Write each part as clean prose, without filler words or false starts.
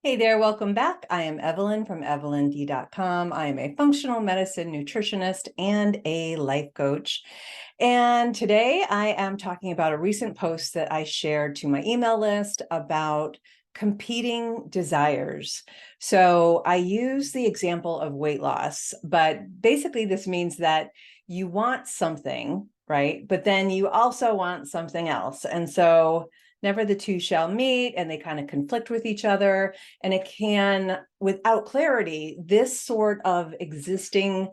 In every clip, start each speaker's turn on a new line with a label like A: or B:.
A: Hey there, welcome back. I am Evelyn from evelynd.com. I am a functional medicine nutritionist and a life coach. And today I am talking about a recent post that I shared to my email list about competing desires. So I use the example of weight loss, but basically this means that you want something, right? But then you also want something else. And so never the two shall meet, and they kind of conflict with each other. And it can, without clarity, this sort of existing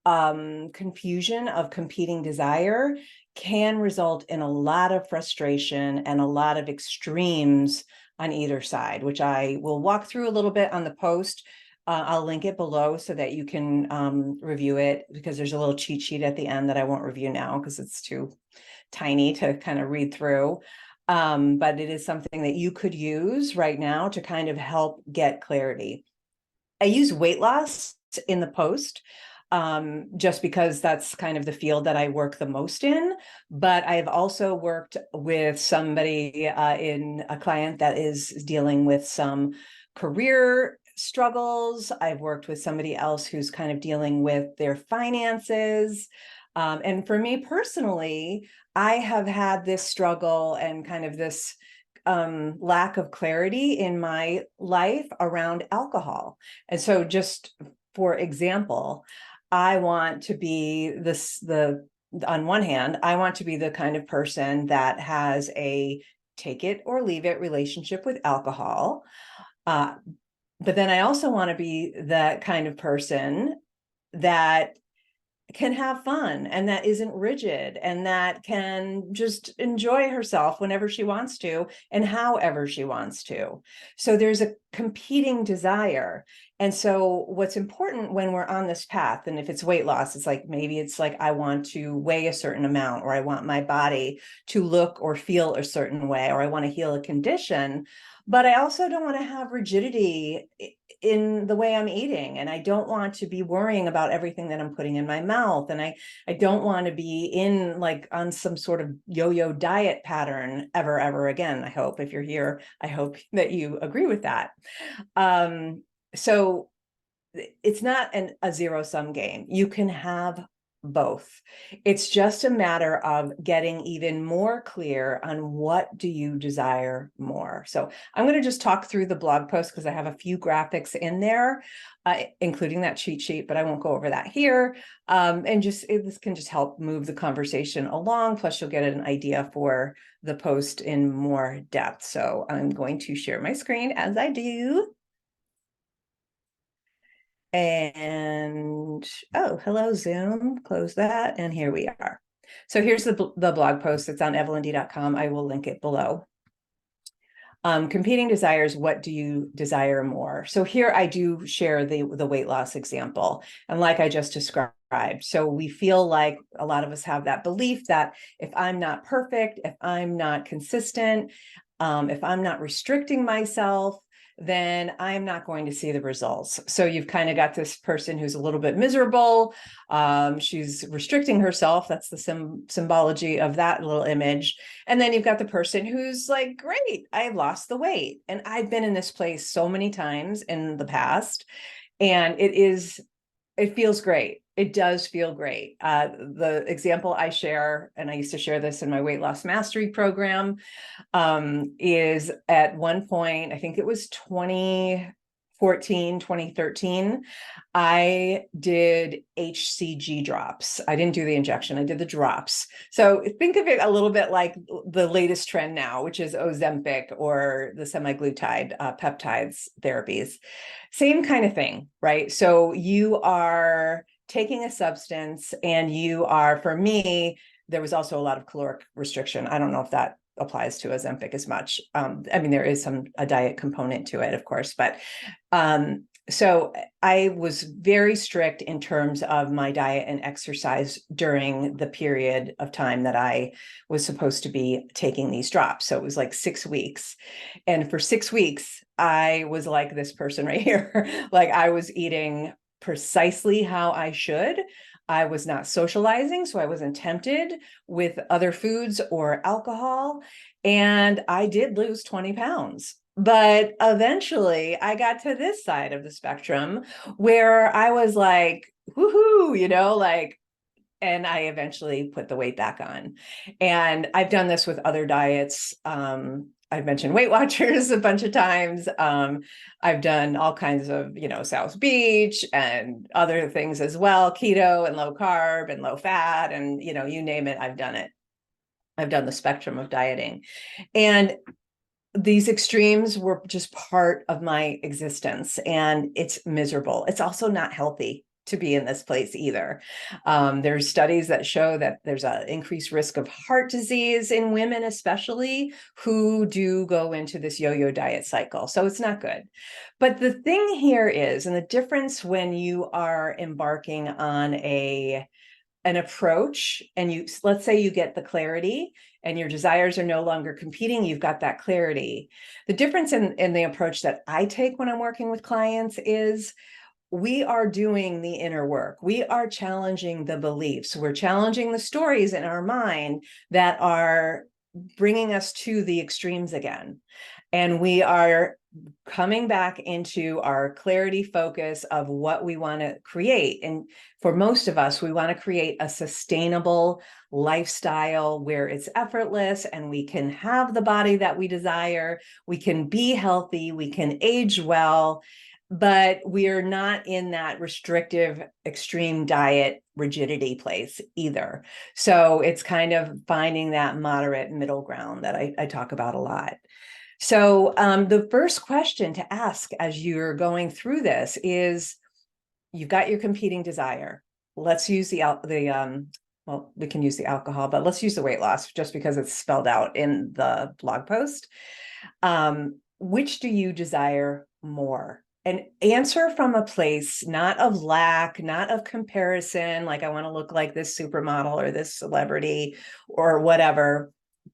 A: confusion of competing desire can result in a lot of frustration and a lot of extremes on either side, which I will walk through a little bit on the post. I'll link it below so that you can review it, because there's a little cheat sheet at the end that I won't review now because it's too tiny to kind of read through. But it is something that you could use right now to kind of help get clarity. I use weight loss in the post just because that's kind of the field that I work the most in. But I've also worked with somebody in a client that is dealing with some career struggles. I've worked with somebody else who's kind of dealing with their finances. And for me personally, I have had this struggle and kind of this lack of clarity in my life around alcohol. And so just for example, I want to be on one hand, I want to be the kind of person that has a take it or leave it relationship with alcohol. Uh, but then I also want to be that kind of person that can have fun and that isn't rigid and that can just enjoy herself whenever she wants to and however she wants to. So there's a competing desire. And so what's important when we're on this path, and if it's weight loss, it's like, maybe it's like, I want to weigh a certain amount, or I want my body to look or feel a certain way, or I want to heal a condition. But I also don't want to have rigidity in the way I'm eating. And I don't want to be worrying about everything that I'm putting in my mouth. And I don't want to be in like on some sort of yo-yo diet pattern ever again. I hope if you're here, I hope that you agree with that. So it's not a zero-sum game. You can have both. It's just a matter of getting even more clear on what do you desire more. So I'm going to just talk through the blog post because I have a few graphics in there, including that cheat sheet, but I won't go over that here. And this can just help move the conversation along. Plus you'll get an idea for the post in more depth. So I'm going to share my screen as I do. And oh, hello, Zoom. Close that. And here we are. So here's the blog post. It's on evelynd.com. I will link it below. Competing desires, what do you desire more? So here I do share the weight loss example. And like I just described, so we feel like a lot of us have that belief that if I'm not perfect, if I'm not consistent, if I'm not restricting myself, then I'm not going to see the results. So you've kind of got this person who's a little bit miserable. She's restricting herself. That's the symbology of that little image. And then you've got the person who's like, great, I lost the weight. And I've been in this place so many times in the past. And it feels great. It does feel great. The example I share, and I used to share this in my weight loss mastery program, is at one point, I think it was 2014, 2013, I did HCG drops. I didn't do the injection, I did the drops. So think of it a little bit like the latest trend now, which is Ozempic or the semaglutide peptides therapies. Same kind of thing, right? So you are taking a substance and you are, for me, there was also a lot of caloric restriction. I don't know if that applies to Ozempic as much. I mean, there is a diet component to it, of course, but so I was very strict in terms of my diet and exercise during the period of time that I was supposed to be taking these drops. So it was like 6 weeks. And for 6 weeks, I was like this person right here. Like I was eating precisely how I should. I was not socializing, so I wasn't tempted with other foods or alcohol. And I did lose 20 pounds. But eventually I got to this side of the spectrum where I was like, woohoo, like, and I eventually put the weight back on. And I've done this with other diets. I've mentioned Weight Watchers a bunch of times. I've done all kinds of, South Beach and other things as well, keto and low carb and low fat, and, you name it, I've done it. I've done the spectrum of dieting. And these extremes were just part of my existence, and it's miserable. It's also not healthy to be in this place either. There's studies that show that there's an increased risk of heart disease in women, especially who do go into this yo-yo diet cycle. So it's not good. But the thing here is, and the difference when you are embarking on an approach, and let's say you get the clarity and your desires are no longer competing, you've got that clarity. The difference in the approach that I take when I'm working with clients is we are doing the inner work. We are challenging the beliefs. We're challenging the stories in our mind that are bringing us to the extremes again. And we are coming back into our clarity focus of what we want to create. And for most of us, we want to create a sustainable lifestyle where it's effortless and we can have the body that we desire. We can be healthy. We can age well, but we are not in that restrictive, extreme diet rigidity place either. So it's kind of finding that moderate middle ground that I talk about a lot. So the first question to ask as you're going through this is, you've got your competing desire. Let's use well, we can use the alcohol, but let's use the weight loss just because it's spelled out in the blog post. Which do you desire more? And answer from a place not of lack, not of comparison, like I want to look like this supermodel or this celebrity or whatever.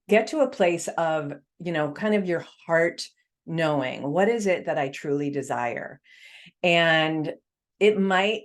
A: Get to a place of, kind of your heart knowing, what is it that I truly desire? And it might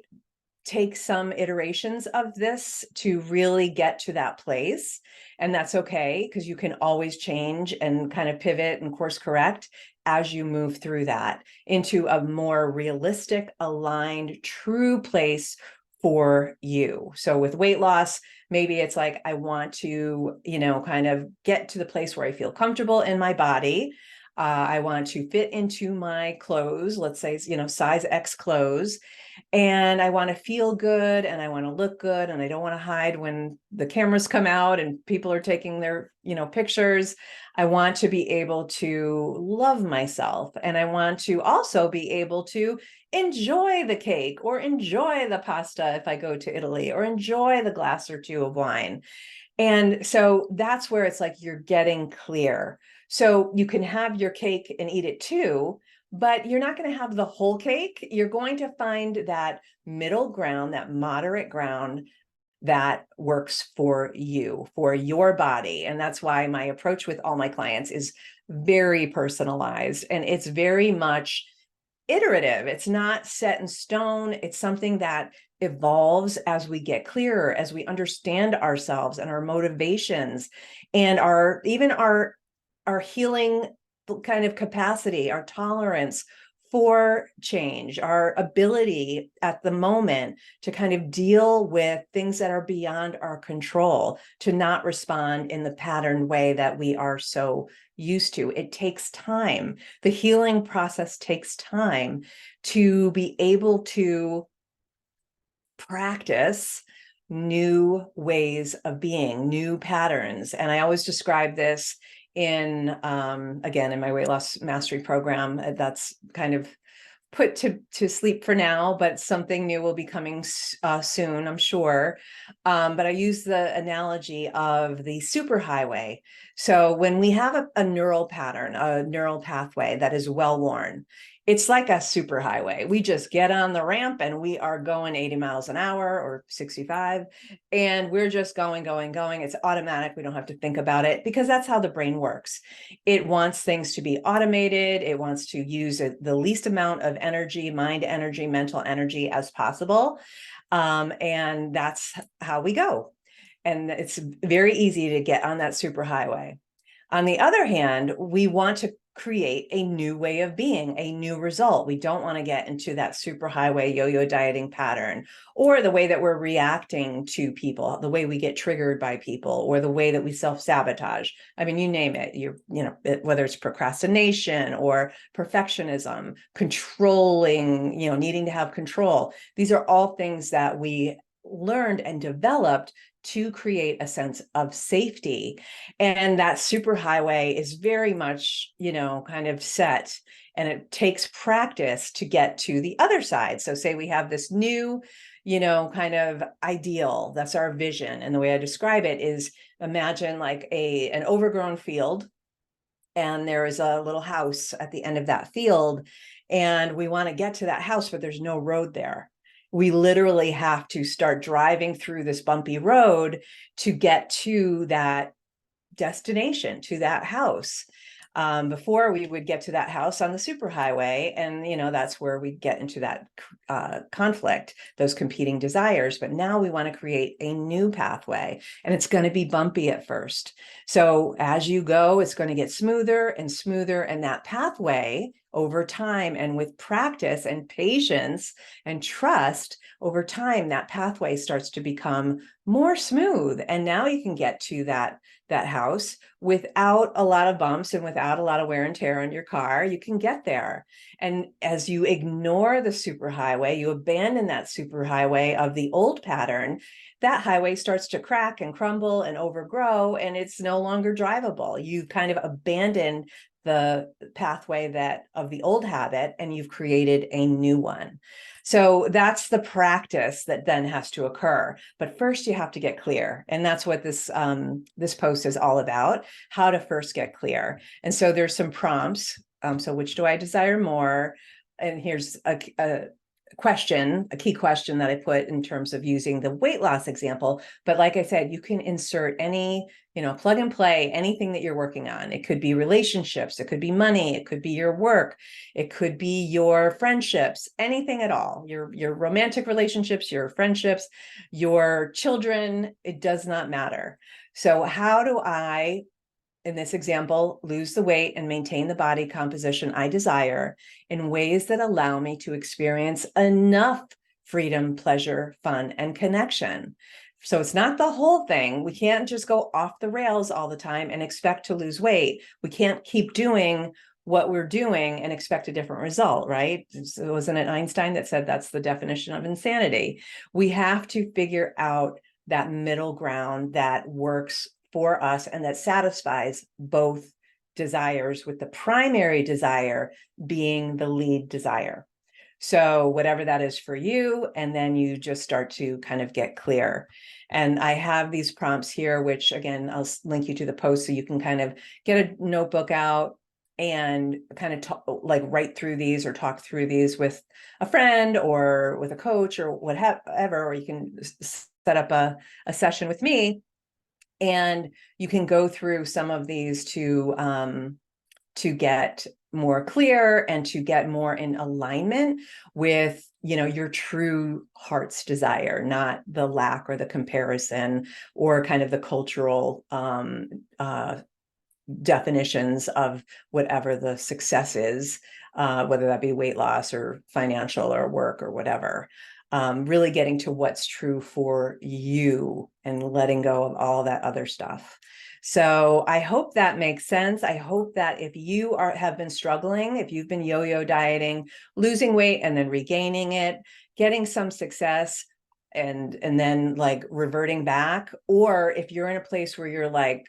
A: take some iterations of this to really get to that place. And that's okay, because you can always change and kind of pivot and course correct as you move through that into a more realistic, aligned, true place for you. So with weight loss, maybe it's like, I want to, kind of get to the place where I feel comfortable in my body. I want to fit into my clothes, let's say, size X clothes. And I want to feel good and I want to look good. And I don't want to hide when the cameras come out and people are taking their, pictures. I want to be able to love myself. And I want to also be able to enjoy the cake or enjoy the pasta if I go to Italy, or enjoy the glass or two of wine. And so that's where it's like you're getting clear. So you can have your cake and eat it too, but you're not going to have the whole cake. You're going to find that middle ground, that moderate ground that works for you, for your body. And that's why my approach with all my clients is very personalized, and it's very much iterative. It's not set in stone. It's something that evolves as we get clearer, as we understand ourselves and our motivations and our healing kind of capacity, our tolerance for change, our ability at the moment to kind of deal with things that are beyond our control, to not respond in the patterned way that we are so used to. It takes time. The healing process takes time to be able to practice new ways of being, new patterns. And I always describe this in, again, in my weight loss mastery program, that's kind of put to sleep for now, but something new will be coming soon, I'm sure. But I use the analogy of the superhighway. So when we have a neural pattern, a neural pathway that is well worn, it's like a superhighway. We just get on the ramp and we are going 80 miles an hour or 65, and we're just going. It's automatic. We don't have to think about it, because that's how the brain works. It wants things to be automated. It wants to use the least amount of energy, mind energy, mental energy as possible. And that's how we go. And it's very easy to get on that superhighway. On the other hand, we want to create a new way of being, a new result. We don't want to get into that superhighway yo-yo dieting pattern, or the way that we're reacting to people, the way we get triggered by people, or the way that we self-sabotage. I mean, you name it. Whether it's procrastination or perfectionism, controlling, needing to have control. These are all things that we learned and developed to create a sense of safety. And that superhighway is very much, kind of set, and it takes practice to get to the other side. So say we have this new, kind of ideal, that's our vision. And the way I describe it is, imagine like an overgrown field, and there is a little house at the end of that field, and we want to get to that house, but there's no road there. We literally have to start driving through this bumpy road to get to that destination, to that house. Before we would get to that house on the superhighway, and that's where we get into that conflict, those competing desires. But now we want to create a new pathway, and it's going to be bumpy at first. So as you go, it's going to get smoother and smoother, and that pathway over time, and with practice and patience and trust over time, that pathway starts to become more smooth. And now you can get to that house without a lot of bumps and without a lot of wear and tear on your car. You can get there. And as you ignore the superhighway, you abandon that superhighway of the old pattern, that highway starts to crack and crumble and overgrow, and it's no longer drivable. You've kind of abandoned the pathway of the old habit, and you've created a new one. So that's the practice that then has to occur. But first you have to get clear. And that's what this post is all about, how to first get clear. And so there's some prompts. So which do I desire more? And here's a key question that I put in terms of using the weight loss example. But like I said, you can insert any, plug and play anything that you're working on. It could be relationships, it could be money, it could be your work, it could be your friendships, anything at all, your romantic relationships, your friendships, your children, it does not matter. So how do I, in this example, lose the weight and maintain the body composition I desire in ways that allow me to experience enough freedom, pleasure, fun, and connection? So it's not the whole thing. We can't just go off the rails all the time and expect to lose weight. We can't keep doing what we're doing and expect a different result, right? Wasn't it Einstein that said that's the definition of insanity? We have to figure out that middle ground that works for us and that satisfies both desires, with the primary desire being the lead desire. So whatever that is for you, and then you just start to kind of get clear. And I have these prompts here, which again, I'll link you to the post so you can kind of get a notebook out and kind of write through these or talk through these with a friend or with a coach or whatever, or you can set up a session with me. And you can go through some of these to get more clear and to get more in alignment with, your true heart's desire, not the lack or the comparison or kind of the cultural definitions of whatever the success is, whether that be weight loss or financial or work or whatever. Really getting to what's true for you and letting go of all that other stuff. So I hope that makes sense. I hope that if you have been struggling, if you've been yo-yo dieting, losing weight and then regaining it, getting some success and then like reverting back, or if you're in a place where you're like,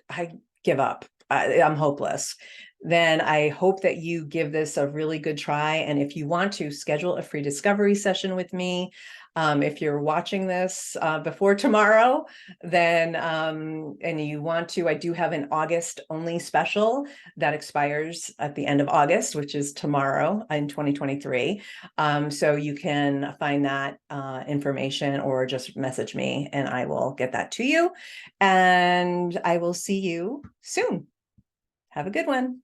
A: I give up, I'm hopeless, then I hope that you give this a really good try. And if you want to schedule a free discovery session with me, if you're watching this before tomorrow, then, and you want to, I do have an August only special that expires at the end of August, which is tomorrow in 2023. So you can find that information or just message me and I will get that to you. And I will see you soon. Have a good one.